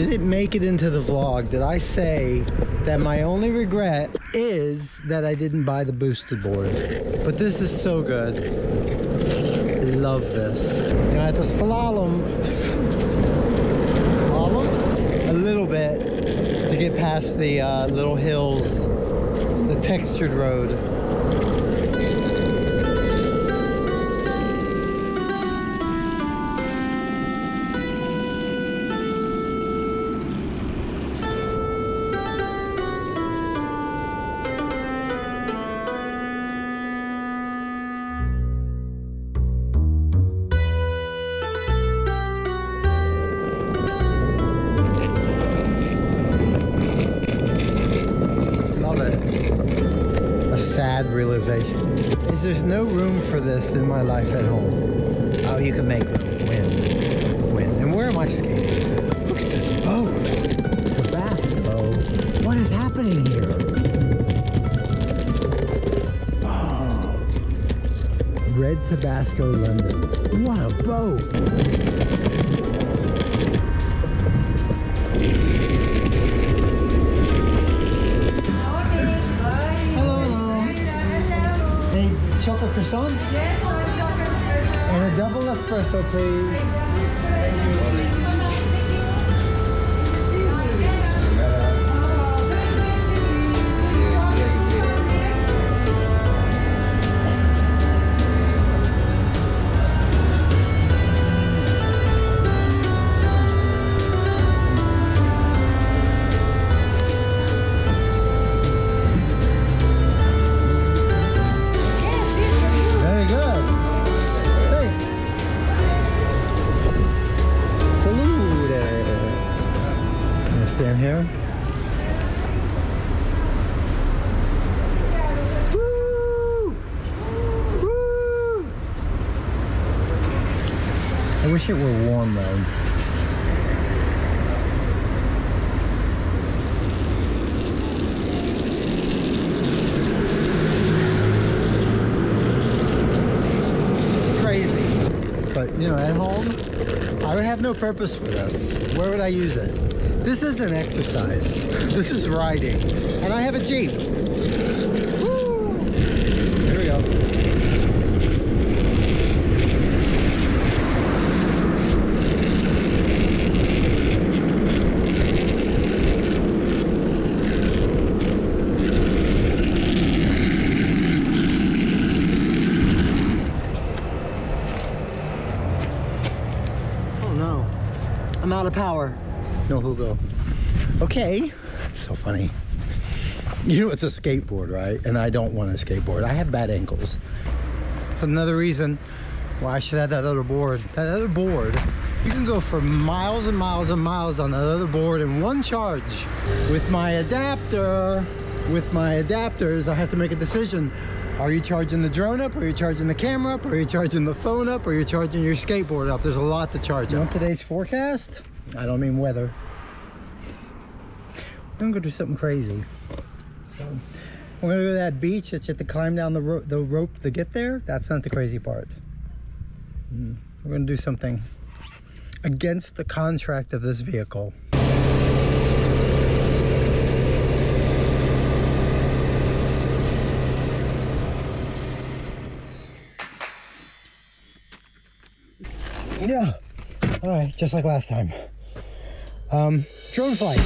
didn't make it into the vlog, did I say that my only regret is that I didn't buy the boosted board? But this is so good. I love this. You know, I had to slalom a little bit to get past the little hills, the textured road. Sad realization is there's no room for this in my life at home. Oh, you can make room. Win. And where am I skating? Look at this boat. Tabasco. What is happening here? Oh. Red Tabasco, London. What a boat. Chocolate croissant? Yes, chocolate croissant. And a double espresso, please. Stand here. Woo! Woo! I wish it were warm though. It's crazy. But you know, at home, I would have no purpose for this. Where would I use it? This isn't exercise. This is riding. And I have a Jeep. Woo! Here we go. Oh no. I'm out of power. No, Hugo. Okay, it's so funny. You know it's a skateboard, right? And I don't want a skateboard. I have bad ankles. It's another reason why I should have that other board. That other board, you can go for miles and miles and miles on that other board in one charge. With my adapter, with my adapters, I have to make a decision. Are you charging the drone up? Are you charging the camera up? Are you charging the phone up? Or are you charging your skateboard up? There's a lot to charge up. Today's forecast? I don't mean weather. We're gonna go do something crazy. So we're gonna go to that beach that you have to climb down the rope to get there. That's not the crazy part. We're gonna do something against the contract of this vehicle. Yeah. All right, just like last time. Drone flight.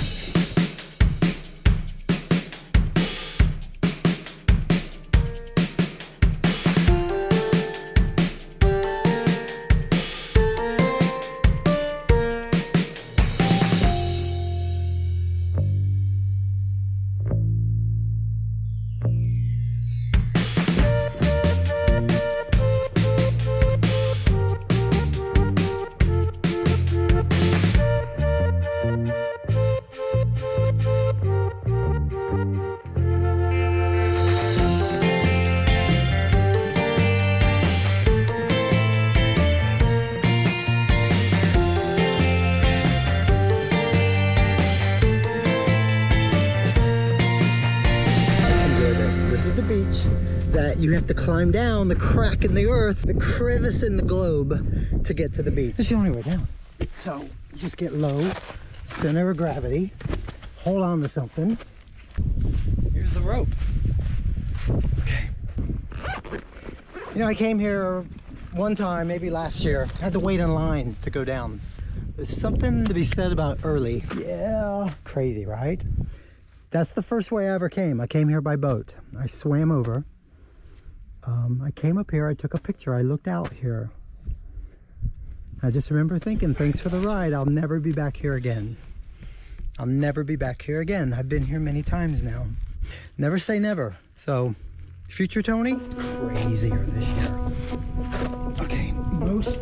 That you have to climb down the crack in the earth, the crevice in the globe to get to the beach. It's the only way down. So you just get low center of gravity. Hold on to something. Here's the rope. Okay. You know, I came here one time, maybe last year. I had to wait in line to go down. There's something to be said about early. Yeah, crazy, right? That's the first way I ever came. I came here by boat. I swam over. I came up here, I took a picture, I looked out here. I just remember thinking, thanks for the ride. I'll never be back here again. I'll never be back here again. I've been here many times now. Never say never. So, future Tony, crazier this year. Okay, most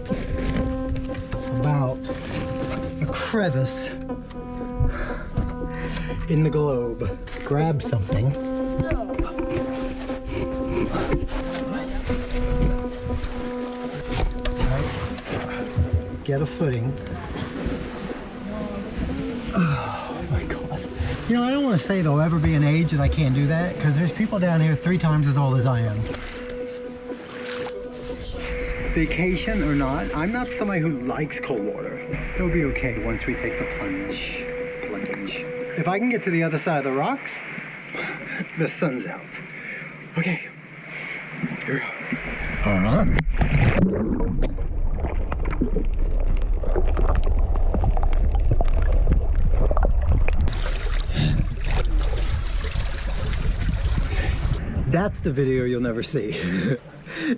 about a crevice in the globe. Grab something. Get a footing. Oh my God. You know, I don't want to say there'll ever be an age that I can't do that, because there's people down here 3 times as old as I am. Vacation or not, I'm not somebody who likes cold water. It'll be okay once we take the plunge. If I can get to the other side of the rocks, the sun's out. Okay, here we go. That's the video you'll never see.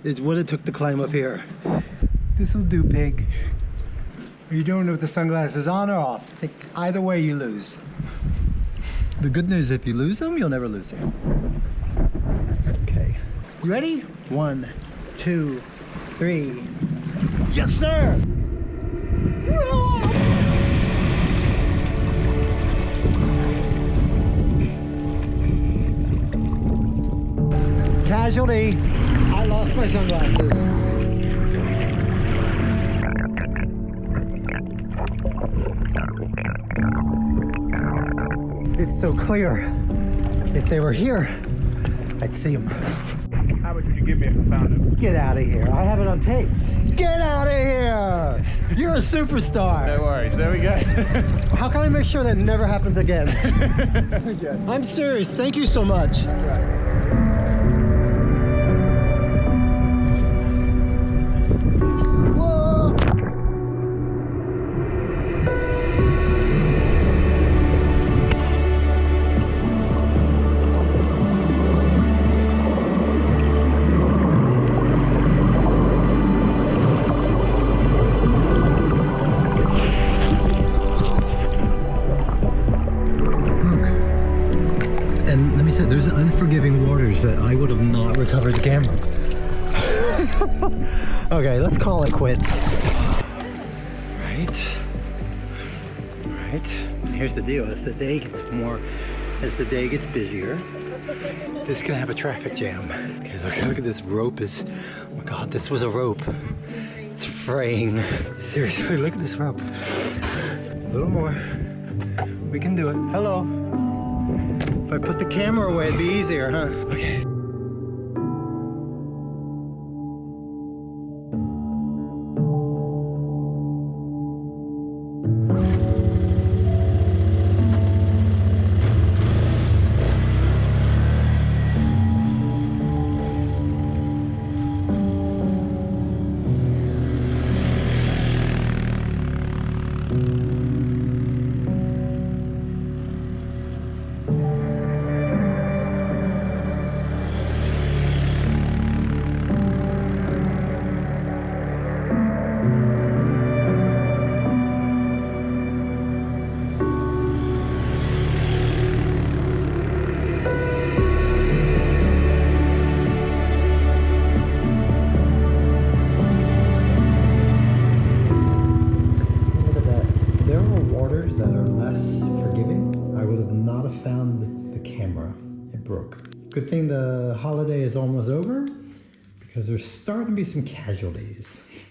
It's what it took to climb up here. This'll do, pig. Are you doing it with the sunglasses on or off? I think either way you lose. The good news, if you lose them, you'll never lose them. Okay. You ready? 1, 2, 3. Yes, sir! Casualty. I lost my sunglasses. It's so clear. If they were here, I'd see them. How much would you give me if I found him? Get out of here. I have it on tape. Get out of here. You're a superstar. No worries. There we go. How can I make sure that never happens again? Yes. I'm serious. Thank you so much. That's right. There's unforgiving waters that I would have not recovered the camera. Okay, let's call it quits. Right. Here's the deal. As the day gets busier, this can have a traffic jam. Okay, look at this rope. Oh my God, this was a rope. It's fraying. Seriously, look at this rope. A little more. We can do it. Hello. If I put the camera away, it'd be easier, huh? Okay. Good thing the holiday is almost over, because there's starting to be some casualties.